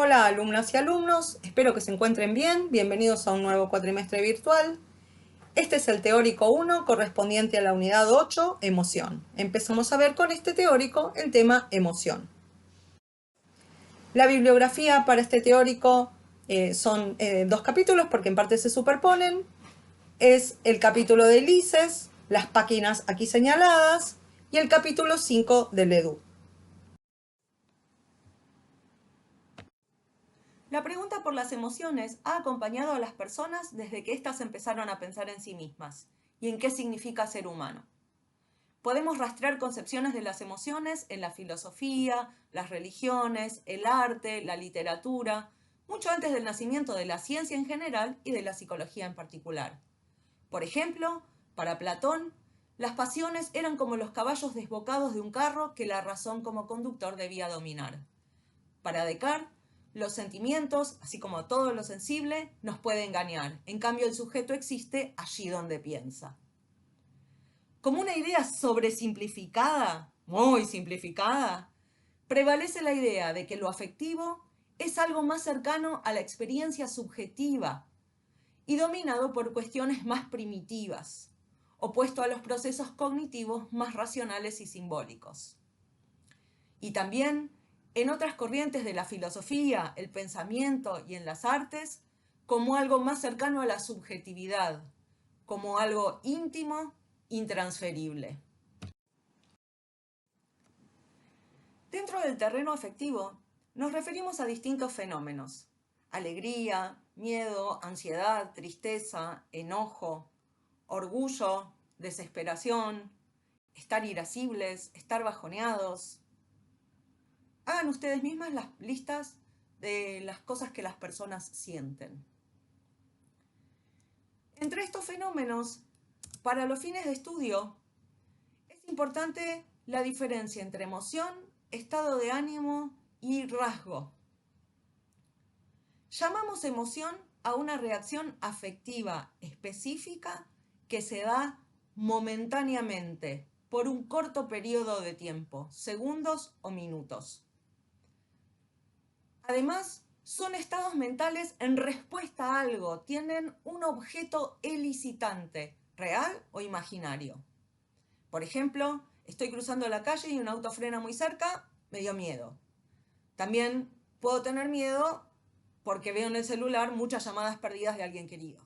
Hola alumnas y alumnos, espero que se encuentren bien, bienvenidos a un nuevo cuatrimestre virtual. Este es el teórico 1 correspondiente a la unidad 8, emoción. Empezamos a ver con este teórico el tema emoción. La bibliografía para este teórico son dos capítulos porque en parte se superponen. Es el capítulo de Lises, las páginas aquí señaladas, y el capítulo 5 del EDU. La pregunta por las emociones ha acompañado a las personas desde que éstas empezaron a pensar en sí mismas y en qué significa ser humano. Podemos rastrear concepciones de las emociones en la filosofía, las religiones, el arte, la literatura, mucho antes del nacimiento de la ciencia en general y de la psicología en particular. Por ejemplo, para Platón, las pasiones eran como los caballos desbocados de un carro que la razón como conductor debía dominar. Para Descartes, los sentimientos, así como todo lo sensible, nos puede engañar. En cambio, el sujeto existe allí donde piensa. Como una idea sobresimplificada, muy simplificada, prevalece la idea de que lo afectivo es algo más cercano a la experiencia subjetiva y dominado por cuestiones más primitivas, opuesto a los procesos cognitivos más racionales y simbólicos. Y también en otras corrientes de la filosofía, el pensamiento y en las artes, como algo más cercano a la subjetividad, como algo íntimo, intransferible. Dentro del terreno afectivo, nos referimos a distintos fenómenos: alegría, miedo, ansiedad, tristeza, enojo, orgullo, desesperación, estar irascibles, estar bajoneados. Hagan ustedes mismas las listas de las cosas que las personas sienten. Entre estos fenómenos, para los fines de estudio, es importante la diferencia entre emoción, estado de ánimo y rasgo. Llamamos emoción a una reacción afectiva específica que se da momentáneamente, por un corto periodo de tiempo, segundos o minutos. Además, son estados mentales en respuesta a algo, tienen un objeto elicitante, real o imaginario. Por ejemplo, estoy cruzando la calle y un auto frena muy cerca, me dio miedo. También puedo tener miedo porque veo en el celular muchas llamadas perdidas de alguien querido.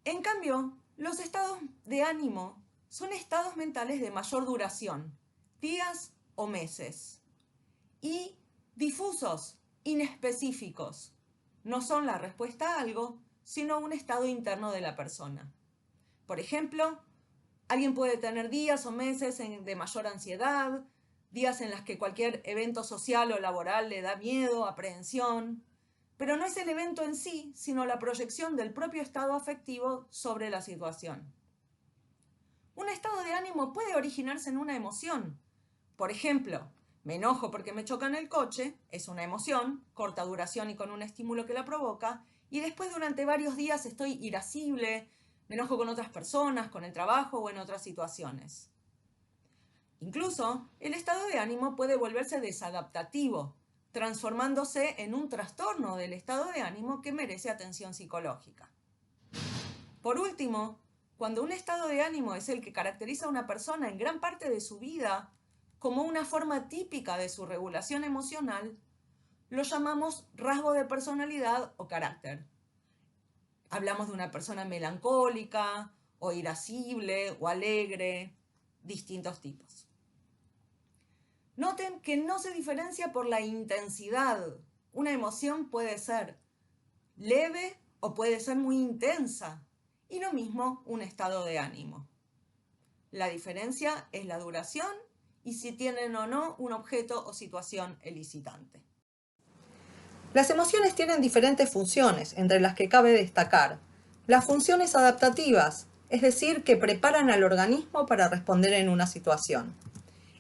En cambio, los estados de ánimo son estados mentales de mayor duración, días o meses, y difusos, inespecíficos. No son la respuesta a algo, sino un estado interno de la persona. Por ejemplo, alguien puede tener días o meses de mayor ansiedad, días en los que cualquier evento social o laboral le da miedo, aprehensión, pero no es el evento en sí, sino la proyección del propio estado afectivo sobre la situación. Un estado de ánimo puede originarse en una emoción. Por ejemplo, me enojo porque me chocan el coche, es una emoción, corta duración y con un estímulo que la provoca, y después durante varios días estoy irascible, me enojo con otras personas, con el trabajo o en otras situaciones. Incluso, el estado de ánimo puede volverse desadaptativo, transformándose en un trastorno del estado de ánimo que merece atención psicológica. Por último, cuando un estado de ánimo es el que caracteriza a una persona en gran parte de su vida, como una forma típica de su regulación emocional, lo llamamos rasgo de personalidad o carácter. Hablamos de una persona melancólica, o irascible, o alegre, distintos tipos. Noten que no se diferencia por la intensidad. Una emoción puede ser leve o puede ser muy intensa, y lo mismo un estado de ánimo. La diferencia es la duración y si tienen o no un objeto o situación elicitante. Las emociones tienen diferentes funciones, entre las que cabe destacar las funciones adaptativas, es decir, que preparan al organismo para responder en una situación.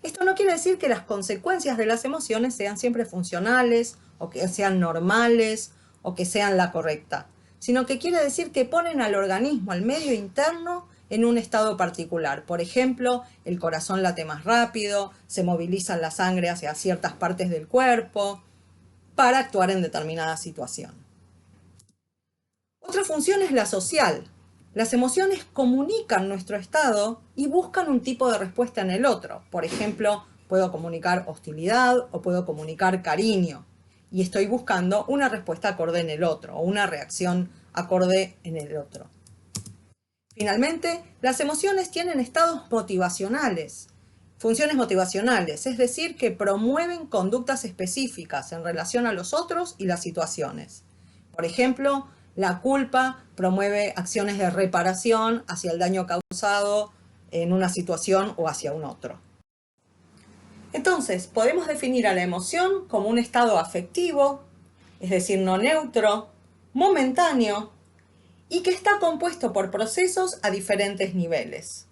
Esto no quiere decir que las consecuencias de las emociones sean siempre funcionales, o que sean normales, o que sean la correcta, sino que quiere decir que ponen al organismo, al medio interno, en un estado particular. Por ejemplo, el corazón late más rápido, se moviliza la sangre hacia ciertas partes del cuerpo para actuar en determinada situación. Otra función es la social. Las emociones comunican nuestro estado y buscan un tipo de respuesta en el otro. Por ejemplo, puedo comunicar hostilidad o puedo comunicar cariño. Y estoy buscando una respuesta acorde en el otro o una reacción acorde en el otro. Finalmente, las emociones tienen estados motivacionales, funciones motivacionales, es decir, que promueven conductas específicas en relación a los otros y las situaciones. Por ejemplo, la culpa promueve acciones de reparación hacia el daño causado en una situación o hacia un otro. Entonces, podemos definir a la emoción como un estado afectivo, es decir, no neutro, momentáneo, y que está compuesto por procesos a diferentes niveles.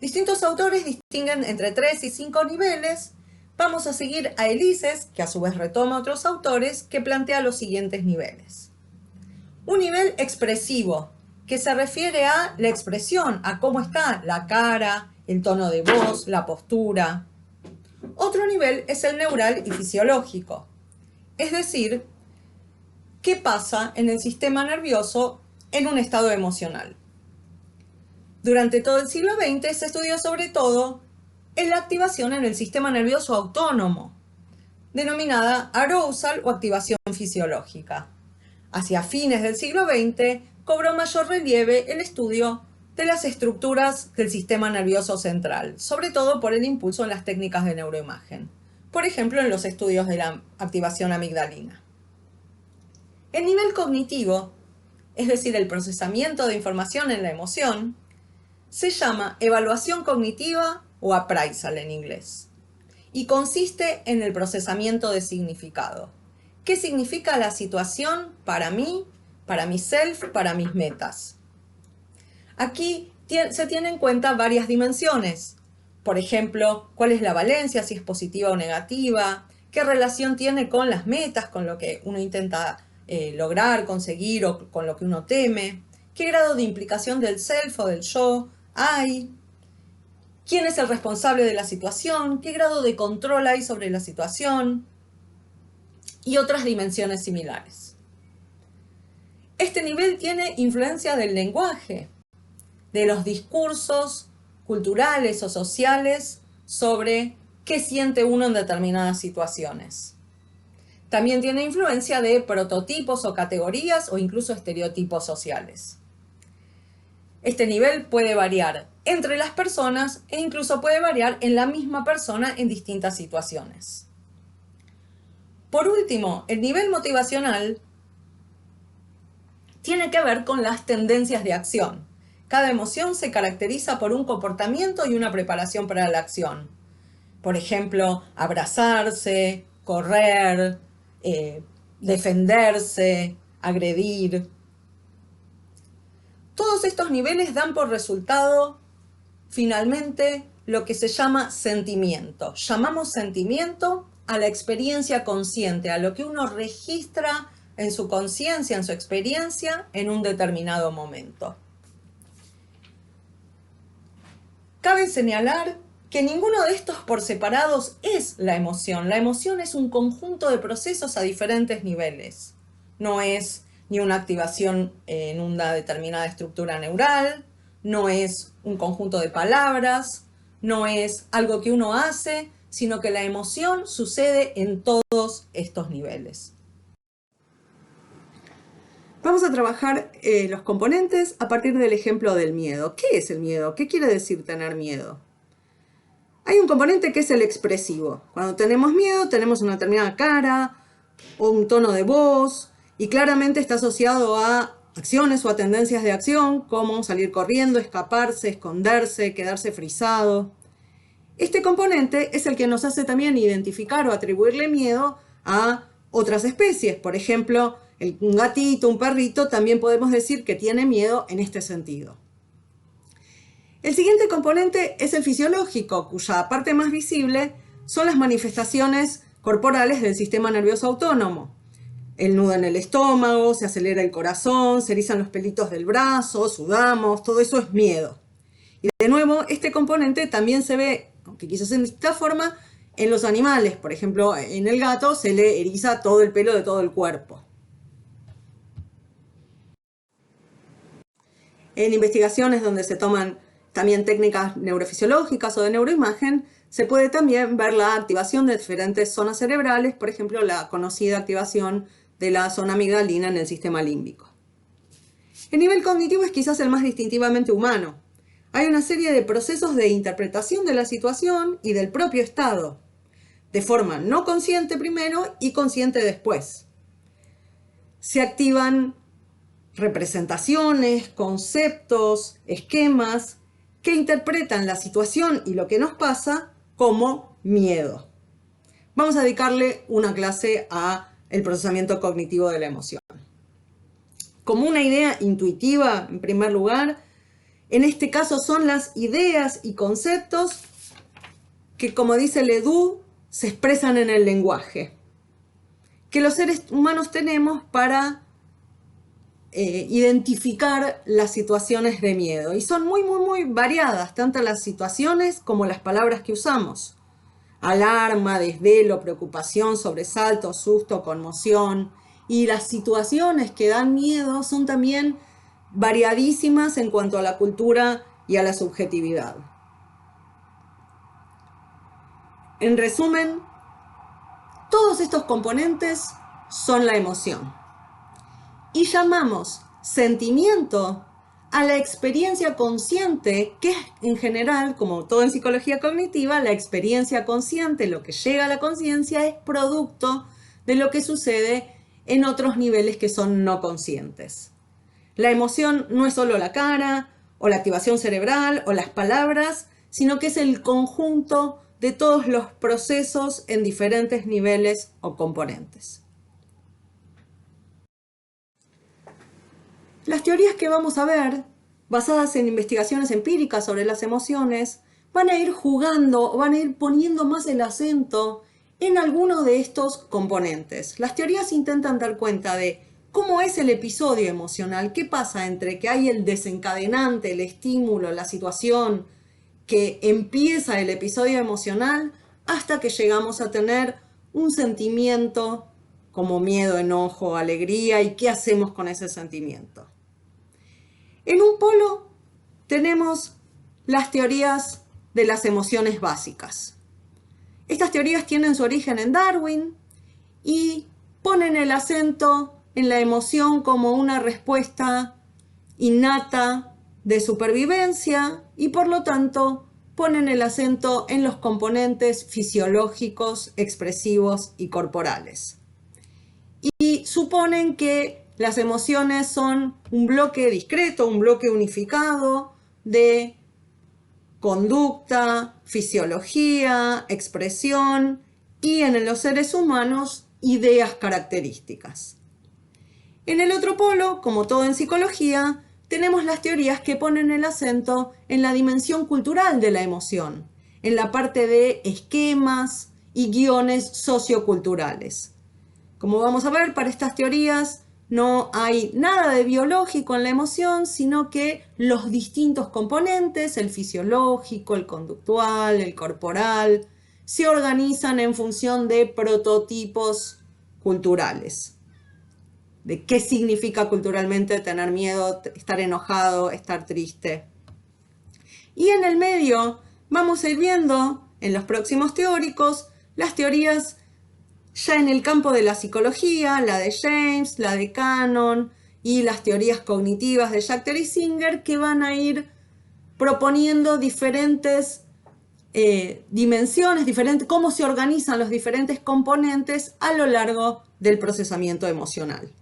Distintos autores distinguen entre 3 y 5 niveles. Vamos a seguir a Elises, que a su vez retoma a otros autores, que plantea los siguientes niveles. Un nivel expresivo, que se refiere a la expresión, a cómo está la cara, el tono de voz, la postura. Otro nivel es el neural y fisiológico, es decir, qué pasa en el sistema nervioso en un estado emocional. Durante todo el siglo XX se estudió sobre todo en la activación en el sistema nervioso autónomo, denominada arousal o activación fisiológica. Hacia fines del siglo XX cobró mayor relieve el estudio de las estructuras del sistema nervioso central, sobre todo por el impulso en las técnicas de neuroimagen, por ejemplo en los estudios de la activación amigdalina. El nivel cognitivo, es decir, el procesamiento de información en la emoción, se llama evaluación cognitiva o appraisal en inglés, y consiste en el procesamiento de significado. ¿Qué significa la situación para mí, para mi self, para mis metas? Aquí se tienen en cuenta varias dimensiones. Por ejemplo, cuál es la valencia, si es positiva o negativa, qué relación tiene con las metas, con lo que uno intenta lograr, conseguir o con lo que uno teme, qué grado de implicación del self o del yo hay, quién es el responsable de la situación, qué grado de control hay sobre la situación y otras dimensiones similares. Este nivel tiene influencia del lenguaje, de los discursos culturales o sociales sobre qué siente uno en determinadas situaciones. También tiene influencia de prototipos o categorías o incluso estereotipos sociales. Este nivel puede variar entre las personas e incluso puede variar en la misma persona en distintas situaciones. Por último, el nivel motivacional tiene que ver con las tendencias de acción. Cada emoción se caracteriza por un comportamiento y una preparación para la acción. Por ejemplo, abrazarse, correr, defenderse, agredir. Todos estos niveles dan por resultado, finalmente, lo que se llama sentimiento. Llamamos sentimiento a la experiencia consciente, a lo que uno registra en su conciencia, en su experiencia, en un determinado momento. Cabe señalar que ninguno de estos por separados es la emoción. La emoción es un conjunto de procesos a diferentes niveles. No es ni una activación en una determinada estructura neural, no es un conjunto de palabras, no es algo que uno hace, sino que la emoción sucede en todos estos niveles. Vamos a trabajar los componentes a partir del ejemplo del miedo. ¿Qué es el miedo? ¿Qué quiere decir tener miedo? Hay un componente que es el expresivo. Cuando tenemos miedo tenemos una determinada cara o un tono de voz y claramente está asociado a acciones o a tendencias de acción como salir corriendo, escaparse, esconderse, quedarse frisado. Este componente es el que nos hace también identificar o atribuirle miedo a otras especies. Por ejemplo, un gatito, un perrito, también podemos decir que tiene miedo en este sentido. El siguiente componente es el fisiológico, cuya parte más visible son las manifestaciones corporales del sistema nervioso autónomo. El nudo en el estómago, se acelera el corazón, se erizan los pelitos del brazo, sudamos, todo eso es miedo. Y de nuevo, este componente también se ve, aunque quizás en distinta forma, en los animales. Por ejemplo, en el gato se le eriza todo el pelo de todo el cuerpo. En investigaciones donde se toman también técnicas neurofisiológicas o de neuroimagen, se puede también ver la activación de diferentes zonas cerebrales, por ejemplo, la conocida activación de la zona amigdalina en el sistema límbico. El nivel cognitivo es quizás el más distintivamente humano. Hay una serie de procesos de interpretación de la situación y del propio estado, de forma no consciente primero y consciente después. Se activan representaciones, conceptos, esquemas que interpretan la situación y lo que nos pasa como miedo. Vamos a dedicarle una clase a el procesamiento cognitivo de la emoción. Como una idea intuitiva, en primer lugar, en este caso son las ideas y conceptos que, como dice Ledoux, se expresan en el lenguaje, que los seres humanos tenemos para identificar las situaciones de miedo. Y son muy variadas, tanto las situaciones como las palabras que usamos. Alarma, desvelo, preocupación, sobresalto, susto, conmoción. Y las situaciones que dan miedo son también variadísimas en cuanto a la cultura y a la subjetividad. En resumen, todos estos componentes son la emoción. Y llamamos sentimiento a la experiencia consciente, que es en general, como todo en psicología cognitiva, la experiencia consciente, lo que llega a la conciencia, es producto de lo que sucede en otros niveles que son no conscientes. La emoción no es solo la cara, o la activación cerebral, o las palabras, sino que es el conjunto de todos los procesos en diferentes niveles o componentes. Las teorías que vamos a ver, basadas en investigaciones empíricas sobre las emociones, van a ir jugando, van a ir poniendo más el acento en alguno de estos componentes. Las teorías intentan dar cuenta de cómo es el episodio emocional, qué pasa entre que hay el desencadenante, el estímulo, la situación, que empieza el episodio emocional, hasta que llegamos a tener un sentimiento como miedo, enojo, alegría, y qué hacemos con ese sentimiento. En un polo tenemos las teorías de las emociones básicas. Estas teorías tienen su origen en Darwin y ponen el acento en la emoción como una respuesta innata de supervivencia y por lo tanto ponen el acento en los componentes fisiológicos, expresivos y corporales. Y suponen que las emociones son un bloque discreto, un bloque unificado de conducta, fisiología, expresión y en los seres humanos, ideas características. En el otro polo, como todo en psicología, tenemos las teorías que ponen el acento en la dimensión cultural de la emoción, en la parte de esquemas y guiones socioculturales. Como vamos a ver, para estas teorías no hay nada de biológico en la emoción, sino que los distintos componentes, el fisiológico, el conductual, el corporal, se organizan en función de prototipos culturales. De qué significa culturalmente tener miedo, estar enojado, estar triste. Y en el medio vamos a ir viendo, en los próximos teóricos, las teorías ya en el campo de la psicología, la de James, la de Cannon y las teorías cognitivas de Schachter y Singer, que van a ir proponiendo diferentes dimensiones, cómo se organizan los diferentes componentes a lo largo del procesamiento emocional.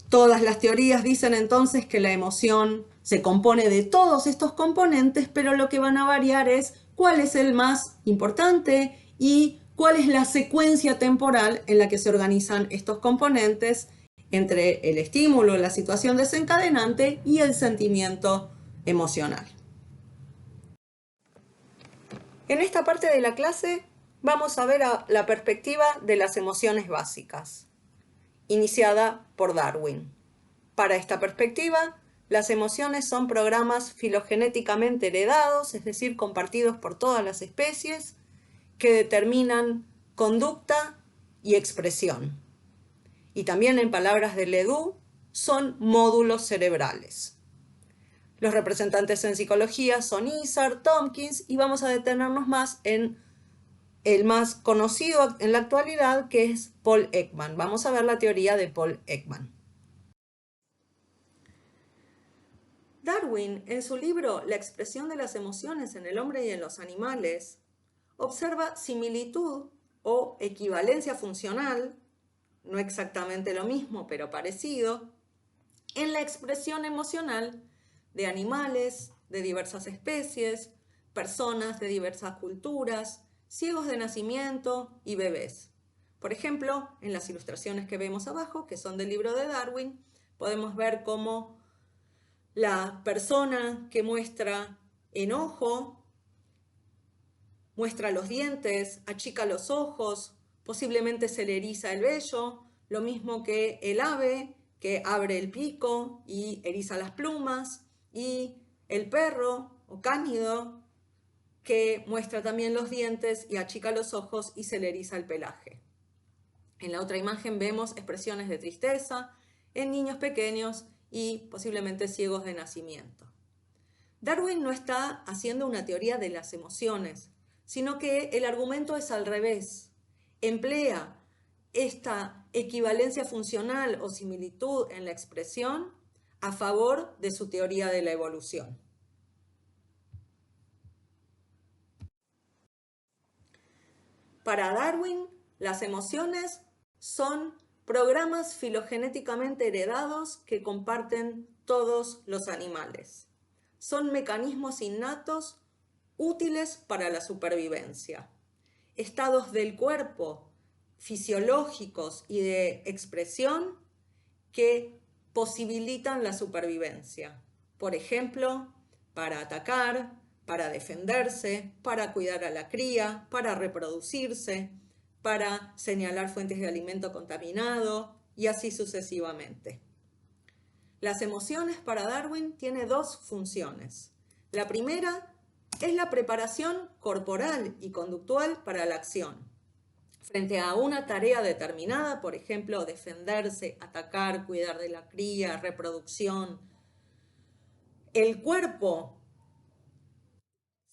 Todas las teorías dicen entonces que la emoción se compone de todos estos componentes, pero lo que van a variar es cuál es el más importante y cuál es la secuencia temporal en la que se organizan estos componentes entre el estímulo, la situación desencadenante y el sentimiento emocional. En esta parte de la clase vamos a ver la perspectiva de las emociones básicas, iniciada por Darwin. Para esta perspectiva Las emociones son programas filogenéticamente heredados, es decir, compartidos por todas las especies, que determinan conducta y expresión. Y también, en palabras de Ledoux, son módulos cerebrales. Los representantes en psicología son Izard, Tompkins, y vamos a detenernos más en el más conocido en la actualidad, que es Paul Ekman. Vamos a ver la teoría de Paul Ekman. Darwin, en su libro La expresión de las emociones en el hombre y en los animales, observa similitud o equivalencia funcional, no exactamente lo mismo, pero parecido, en la expresión emocional de animales de diversas especies, personas de diversas culturas, ciegos de nacimiento y bebés. Por ejemplo, en las ilustraciones que vemos abajo, que son del libro de Darwin, podemos ver cómo la persona que muestra enojo muestra los dientes, achica los ojos, posiblemente se le eriza el vello, lo mismo que el ave, que abre el pico y eriza las plumas, y el perro o cánido, que muestra también los dientes y achica los ojos y se le eriza el pelaje. En la otra imagen vemos expresiones de tristeza en niños pequeños y posiblemente ciegos de nacimiento. Darwin no está haciendo una teoría de las emociones, sino que el argumento es al revés. Emplea esta equivalencia funcional o similitud en la expresión a favor de su teoría de la evolución. Para Darwin, las emociones son programas filogenéticamente heredados que comparten todos los animales. Son mecanismos innatos útiles para la supervivencia. Estados del cuerpo fisiológicos y de expresión que posibilitan la supervivencia. Por ejemplo, para atacar, para defenderse, para cuidar a la cría, para reproducirse, para señalar fuentes de alimento contaminado y así sucesivamente. Las emociones para Darwin tienen dos funciones. La primera es la preparación corporal y conductual para la acción. Frente a una tarea determinada, por ejemplo, defenderse, atacar, cuidar de la cría, reproducción, el cuerpo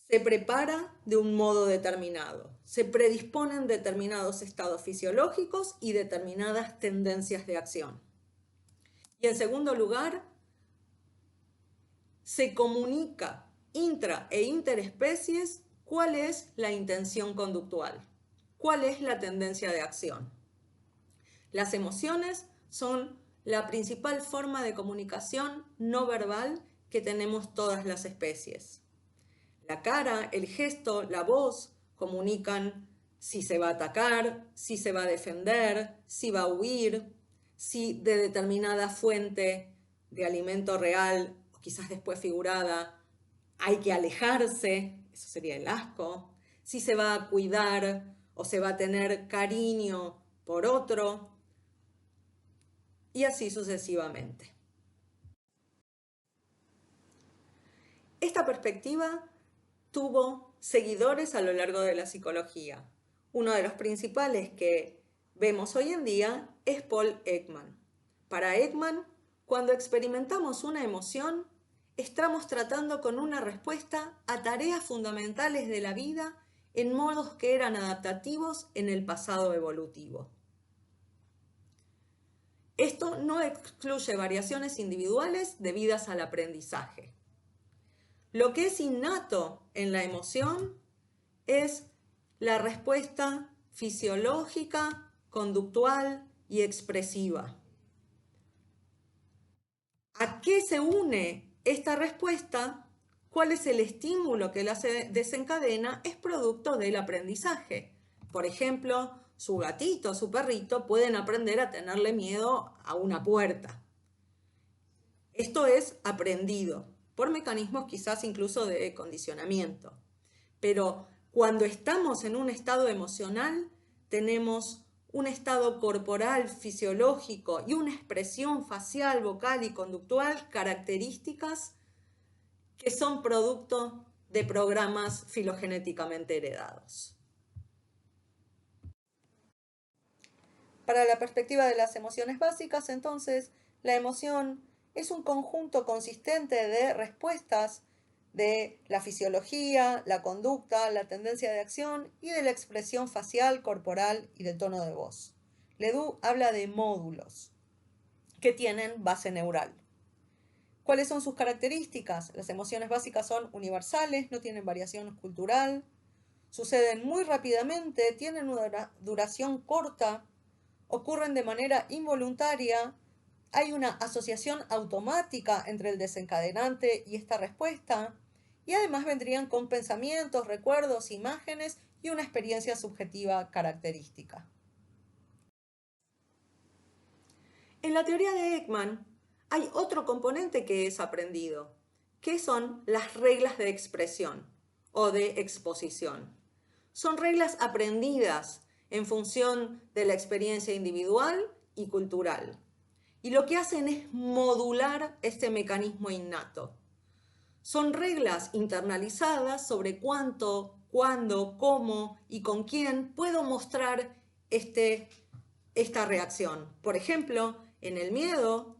se prepara de un modo determinado. Se predisponen determinados estados fisiológicos y determinadas tendencias de acción. Y en segundo lugar, se comunica intra e interespecies cuál es la intención conductual, cuál es la tendencia de acción. Las emociones son la principal forma de comunicación no verbal que tenemos todas las especies. La cara, el gesto, la voz comunican si se va a atacar, si se va a defender, si va a huir, si de determinada fuente de alimento real o quizás después figurada hay que alejarse, eso sería el asco, si se va a cuidar o se va a tener cariño por otro, y así sucesivamente. Esta perspectiva tuvo seguidores a lo largo de la psicología. Uno de los principales que vemos hoy en día es Paul Ekman. Para Ekman, cuando experimentamos una emoción, estamos tratando con una respuesta a tareas fundamentales de la vida en modos que eran adaptativos en el pasado evolutivo. Esto no excluye variaciones individuales debidas al aprendizaje. Lo que es innato en la emoción es la respuesta fisiológica, conductual y expresiva. ¿A qué se une esta respuesta? ¿Cuál es el estímulo que la desencadena? Es producto del aprendizaje. Por ejemplo, su gatito, su perrito pueden aprender a tenerle miedo a una puerta. Esto es aprendido por mecanismos quizás incluso de condicionamiento. Pero cuando estamos en un estado emocional, tenemos un estado corporal fisiológico y una expresión facial, vocal y conductual características que son producto de programas filogenéticamente heredados. Para la perspectiva de las emociones básicas, entonces, la emoción es un conjunto consistente de respuestas de la fisiología, la conducta, la tendencia de acción y de la expresión facial, corporal y del tono de voz. Ledoux habla de módulos que tienen base neural. ¿Cuáles son sus características? Las emociones básicas son universales, no tienen variación cultural, suceden muy rápidamente, tienen una duración corta, ocurren de manera involuntaria, hay una asociación automática entre el desencadenante y esta respuesta, y además vendrían con pensamientos, recuerdos, imágenes y una experiencia subjetiva característica. En la teoría de Ekman hay otro componente que es aprendido, que son las reglas de expresión o de exposición. Son reglas aprendidas en función de la experiencia individual y cultural. Y lo que hacen es modular este mecanismo innato. Son reglas internalizadas sobre cuánto, cuándo, cómo y con quién puedo mostrar esta reacción. Por ejemplo, en el miedo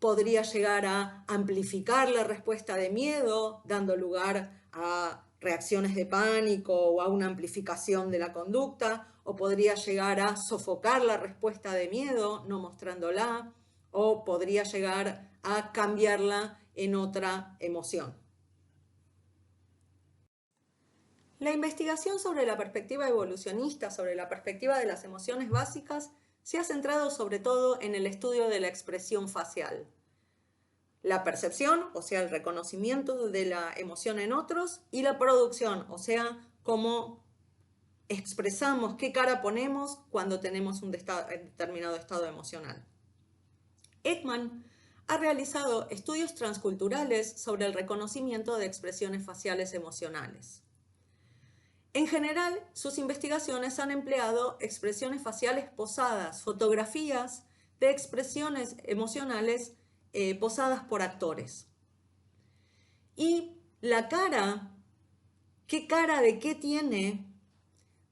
podría llegar a amplificar la respuesta de miedo, dando lugar a reacciones de pánico o a una amplificación de la conducta, o podría llegar a sofocar la respuesta de miedo, no mostrándola, o podría llegar a cambiarla en otra emoción. La investigación sobre la perspectiva evolucionista, sobre la perspectiva de las emociones básicas, se ha centrado sobre todo en el estudio de la expresión facial. La percepción, o sea, el reconocimiento de la emoción en otros, y la producción, o sea, cómo expresamos, qué cara ponemos cuando tenemos un determinado estado emocional. Ekman ha realizado estudios transculturales sobre el reconocimiento de expresiones faciales emocionales. En general, sus investigaciones han empleado expresiones faciales posadas, fotografías de expresiones emocionales posadas por actores. Y la cara, qué cara de qué tiene,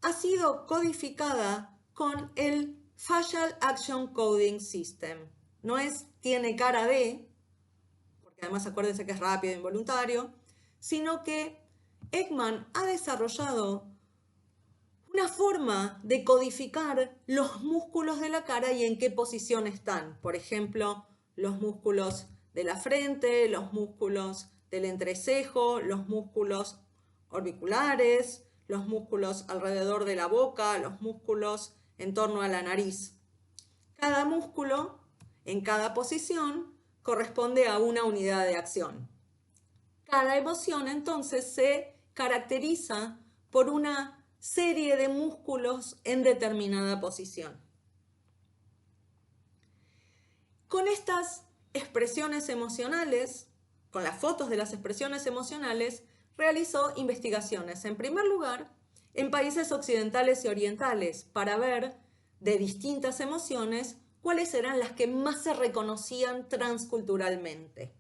ha sido codificada con el Facial Action Coding System. No es tiene cara de, porque además acuérdense que es rápido e involuntario, sino que Ekman ha desarrollado una forma de codificar los músculos de la cara y en qué posición están. Por ejemplo, los músculos de la frente, los músculos del entrecejo, los músculos orbiculares, los músculos alrededor de la boca, los músculos en torno a la nariz. Cada músculo, en cada posición, corresponde a una unidad de acción. Cada emoción, entonces, se caracteriza por una serie de músculos en determinada posición. Con estas expresiones emocionales, con las fotos de las expresiones emocionales, realizó investigaciones, en primer lugar, en países occidentales y orientales, para ver de distintas emociones cuáles eran las que más se reconocían transculturalmente.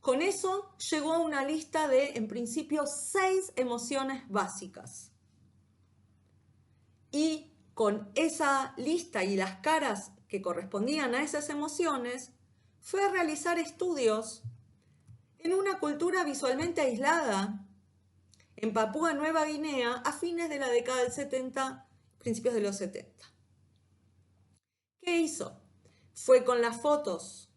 Con eso llegó a una lista de, en principio, 6 emociones básicas. Y con esa lista y las caras que correspondían a esas emociones, fue a realizar estudios en una cultura visualmente aislada, en Papúa Nueva Guinea, a fines de la década del 70, principios de los 70. ¿Qué hizo? Fue con las fotos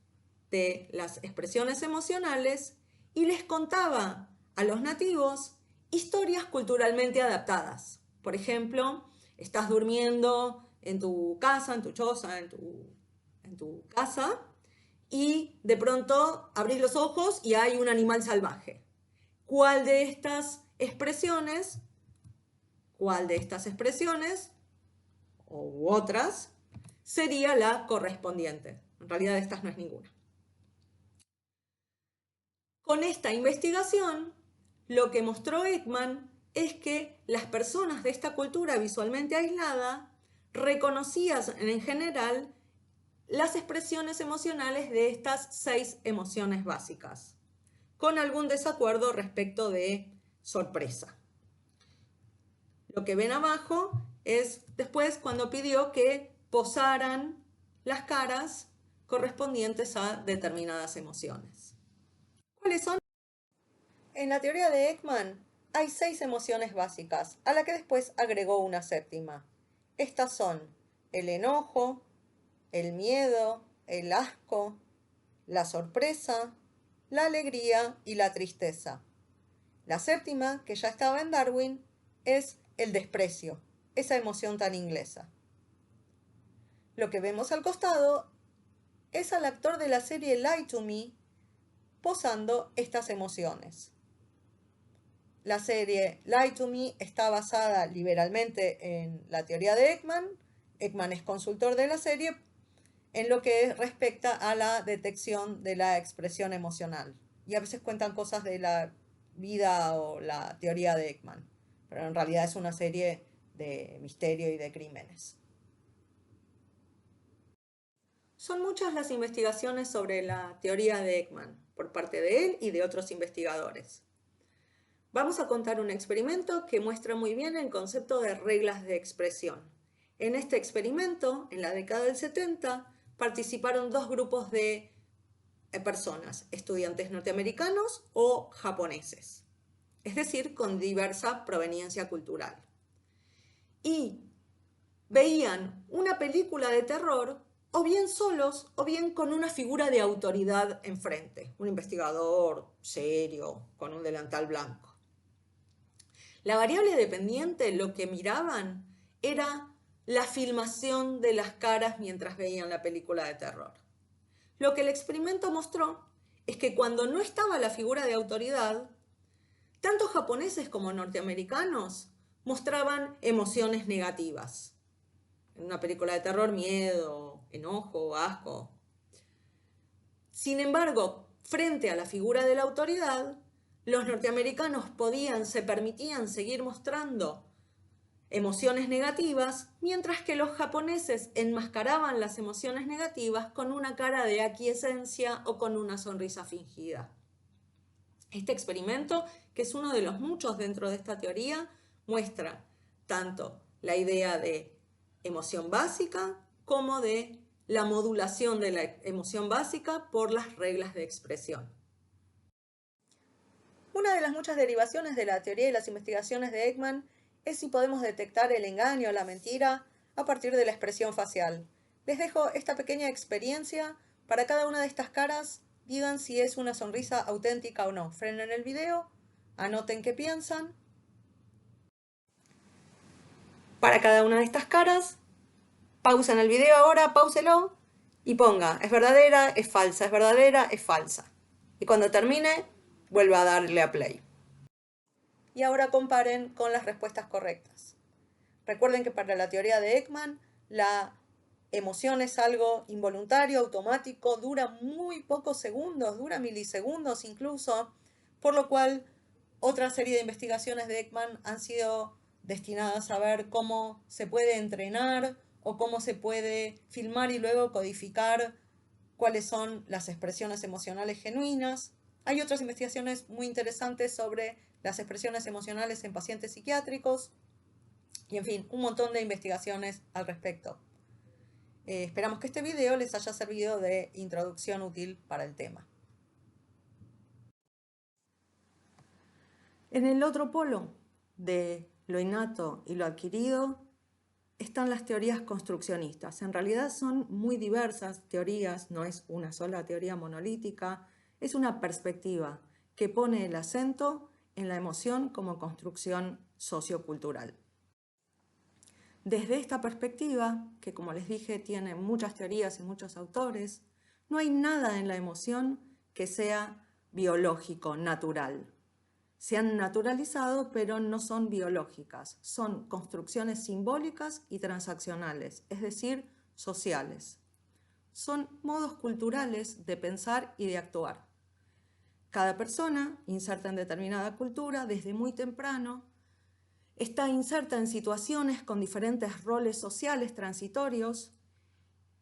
de las expresiones emocionales y les contaba a los nativos historias culturalmente adaptadas. Por ejemplo, estás durmiendo en tu casa, en tu choza, en tu casa, y de pronto abrís los ojos y hay un animal salvaje. ¿Cuál de estas expresiones u otras sería la correspondiente? En realidad estas no es ninguna. Con esta investigación, lo que mostró Ekman es que las personas de esta cultura visualmente aislada reconocían en general las expresiones emocionales de estas 6 emociones básicas, con algún desacuerdo respecto de sorpresa. Lo que ven abajo es después cuando pidió que posaran las caras correspondientes a determinadas emociones. ¿Cuáles son? En la teoría de Ekman hay 6 emociones básicas, a la que después agregó una 7ª. Estas son el enojo, el miedo, el asco, la sorpresa, la alegría y la tristeza. La 7ª, que ya estaba en Darwin, es el desprecio, esa emoción tan inglesa. Lo que vemos al costado es al actor de la serie Lie to Me posando estas emociones. La serie Lie to Me está basada liberalmente en la teoría de Ekman. Ekman es consultor de la serie en lo que respecta a la detección de la expresión emocional. Y a veces cuentan cosas de la vida o la teoría de Ekman, pero en realidad es una serie de misterio y de crímenes. Son muchas las investigaciones sobre la teoría de Ekman por parte de él y de otros investigadores. Vamos a contar un experimento que muestra muy bien el concepto de reglas de expresión. En este experimento, en la década del 70, participaron 2 grupos de personas, estudiantes norteamericanos o japoneses, es decir, con diversa proveniencia cultural. Y veían una película de terror o bien solos o bien con una figura de autoridad enfrente, un investigador serio con un delantal blanco. La variable dependiente, lo que miraban era la filmación de las caras mientras veían la película de terror. Lo que el experimento mostró es que cuando no estaba la figura de autoridad, tanto japoneses como norteamericanos mostraban emociones negativas. En una película de terror, miedo, enojo, asco. Sin embargo, frente a la figura de la autoridad, los norteamericanos se permitían seguir mostrando emociones negativas, mientras que los japoneses enmascaraban las emociones negativas con una cara de aquiescencia o con una sonrisa fingida. Este experimento, que es uno de los muchos dentro de esta teoría, muestra tanto la idea de emoción básica como de la modulación de la emoción básica por las reglas de expresión. Una de las muchas derivaciones de la teoría y las investigaciones de Ekman es si podemos detectar el engaño o la mentira a partir de la expresión facial. Les dejo esta pequeña experiencia. Para cada una de estas caras, digan si es una sonrisa auténtica o no. Frenen el video, anoten qué piensan. Para cada una de estas caras, pausen el video ahora, páuselo y ponga, es verdadera, es falsa, es verdadera, es falsa. Y cuando termine, vuelva a darle a play. Y ahora comparen con las respuestas correctas. Recuerden que para la teoría de Ekman, la emoción es algo involuntario, automático, dura muy pocos segundos, dura milisegundos incluso, por lo cual otra serie de investigaciones de Ekman han sido destinadas a ver cómo se puede entrenar o cómo se puede filmar y luego codificar cuáles son las expresiones emocionales genuinas. Hay otras investigaciones muy interesantes sobre las expresiones emocionales en pacientes psiquiátricos y, en fin, un montón de investigaciones al respecto. Esperamos que este video les haya servido de introducción útil para el tema. En el otro polo de lo innato y lo adquirido están las teorías construccionistas. En realidad son muy diversas teorías, no es una sola teoría monolítica, es una perspectiva que pone el acento en la emoción como construcción sociocultural. Desde esta perspectiva, que como les dije tiene muchas teorías y muchos autores, no hay nada en la emoción que sea biológico, natural. Se han naturalizado, pero no son biológicas. Son construcciones simbólicas y transaccionales, es decir, sociales. Son modos culturales de pensar y de actuar. Cada persona, inserta en determinada cultura, desde muy temprano, está inserta en situaciones con diferentes roles sociales transitorios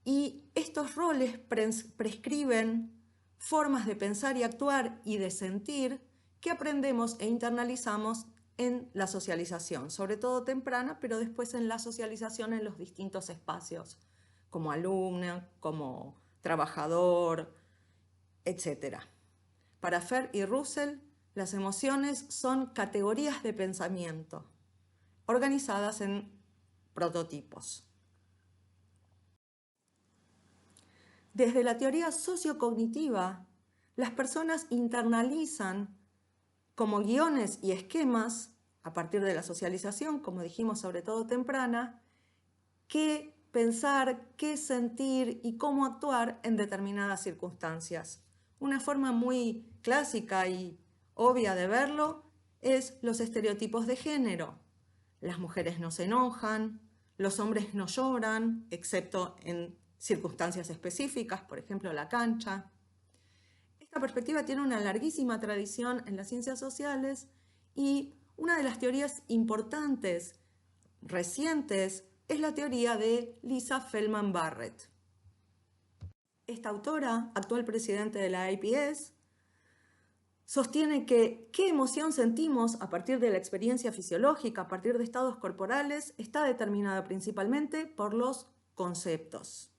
y estos roles prescriben formas de pensar y actuar y de sentir que aprendemos e internalizamos en la socialización, sobre todo temprana, pero después en la socialización en los distintos espacios, como alumna, como trabajador, etc. Para Fer y Russell, las emociones son categorías de pensamiento, organizadas en prototipos. Desde la teoría sociocognitiva, las personas internalizan como guiones y esquemas, a partir de la socialización, como dijimos, sobre todo temprana, qué pensar, qué sentir y cómo actuar en determinadas circunstancias. Una forma muy clásica y obvia de verlo es los estereotipos de género. Las mujeres no se enojan, los hombres no lloran, excepto en circunstancias específicas, por ejemplo, la cancha. Esta perspectiva tiene una larguísima tradición en las ciencias sociales y una de las teorías importantes recientes es la teoría de Lisa Feldman Barrett. Esta autora, actual presidente de la IPS, sostiene que qué emoción sentimos a partir de la experiencia fisiológica, a partir de estados corporales, está determinada principalmente por los conceptos.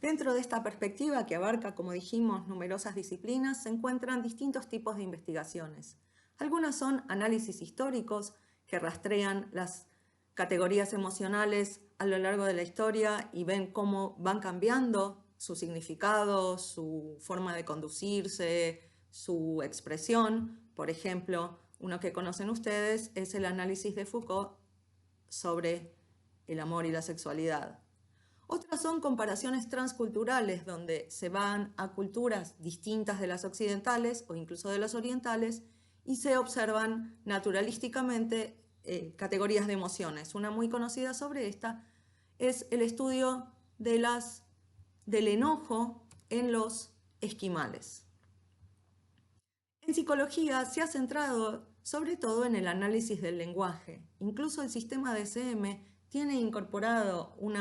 Dentro de esta perspectiva, que abarca, como dijimos, numerosas disciplinas, se encuentran distintos tipos de investigaciones. Algunas son análisis históricos, que rastrean las categorías emocionales a lo largo de la historia y ven cómo van cambiando su significado, su forma de conducirse, su expresión. Por ejemplo, uno que conocen ustedes es el análisis de Foucault sobre el amor y la sexualidad. Otras son comparaciones transculturales, donde se van a culturas distintas de las occidentales o incluso de las orientales y se observan naturalísticamente categorías de emociones. Una muy conocida sobre esta es el estudio del enojo en los esquimales. En psicología se ha centrado sobre todo en el análisis del lenguaje. Incluso el sistema DSM tiene incorporado un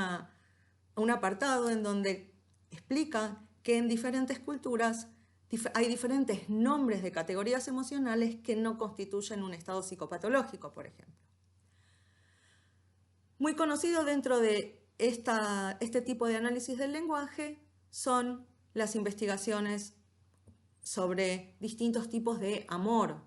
apartado en donde explica que en diferentes culturas hay diferentes nombres de categorías emocionales que no constituyen un estado psicopatológico, por ejemplo. Muy conocido dentro de este tipo de análisis del lenguaje son las investigaciones sobre distintos tipos de amor.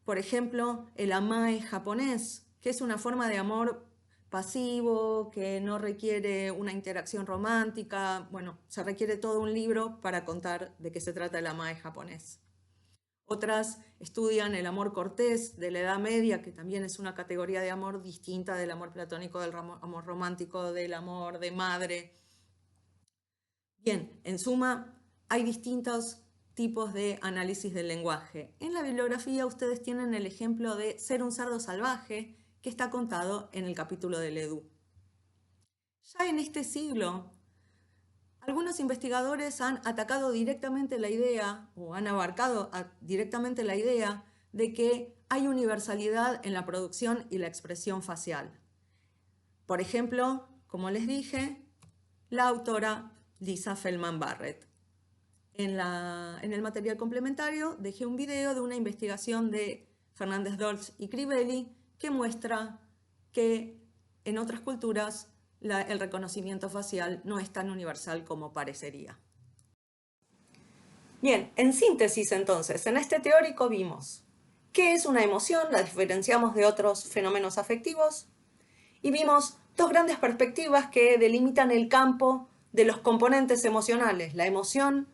Por ejemplo, el amae japonés, que es una forma de amor pasivo, que no requiere una interacción romántica. Bueno, se requiere todo un libro para contar de qué se trata el amae japonés. Otras estudian el amor cortés de la Edad Media, que también es una categoría de amor distinta del amor platónico, del amor romántico, del amor de madre. Bien, en suma, hay distintos tipos de análisis del lenguaje. En la bibliografía ustedes tienen el ejemplo de Ser un cerdo salvaje, que está contado en el capítulo de Ledoux. Ya en este siglo, algunos investigadores han atacado directamente la idea, o han abarcado directamente la idea, de que hay universalidad en la producción y la expresión facial. Por ejemplo, como les dije, la autora Lisa Feldman Barrett. En el material complementario dejé un video de una investigación de Fernández Dolz y Crivelli que muestra que en otras culturas el reconocimiento facial no es tan universal como parecería. Bien, en síntesis entonces, en este teórico vimos qué es una emoción, la diferenciamos de otros fenómenos afectivos y vimos dos grandes perspectivas que delimitan el campo de los componentes emocionales. La emoción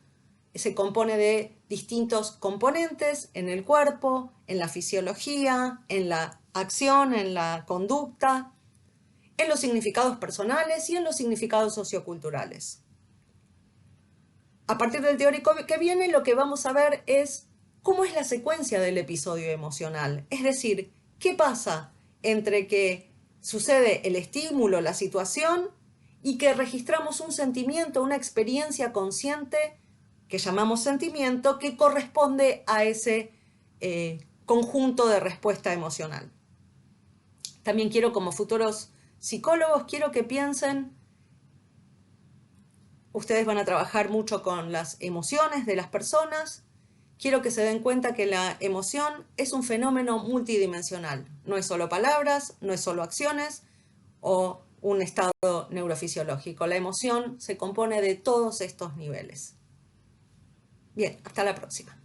se compone de distintos componentes en el cuerpo, en la fisiología, en la acción, en la conducta, en los significados personales y en los significados socioculturales. A partir del teórico que viene, lo que vamos a ver es cómo es la secuencia del episodio emocional. Es decir, qué pasa entre que sucede el estímulo, la situación, y que registramos un sentimiento, una experiencia consciente que llamamos sentimiento, que corresponde a ese conjunto de respuesta emocional. También quiero, como futuros psicólogos, quiero que piensen, ustedes van a trabajar mucho con las emociones de las personas, quiero que se den cuenta que la emoción es un fenómeno multidimensional. No es solo palabras, no es solo acciones o un estado neurofisiológico. La emoción se compone de todos estos niveles. Bien, hasta la próxima.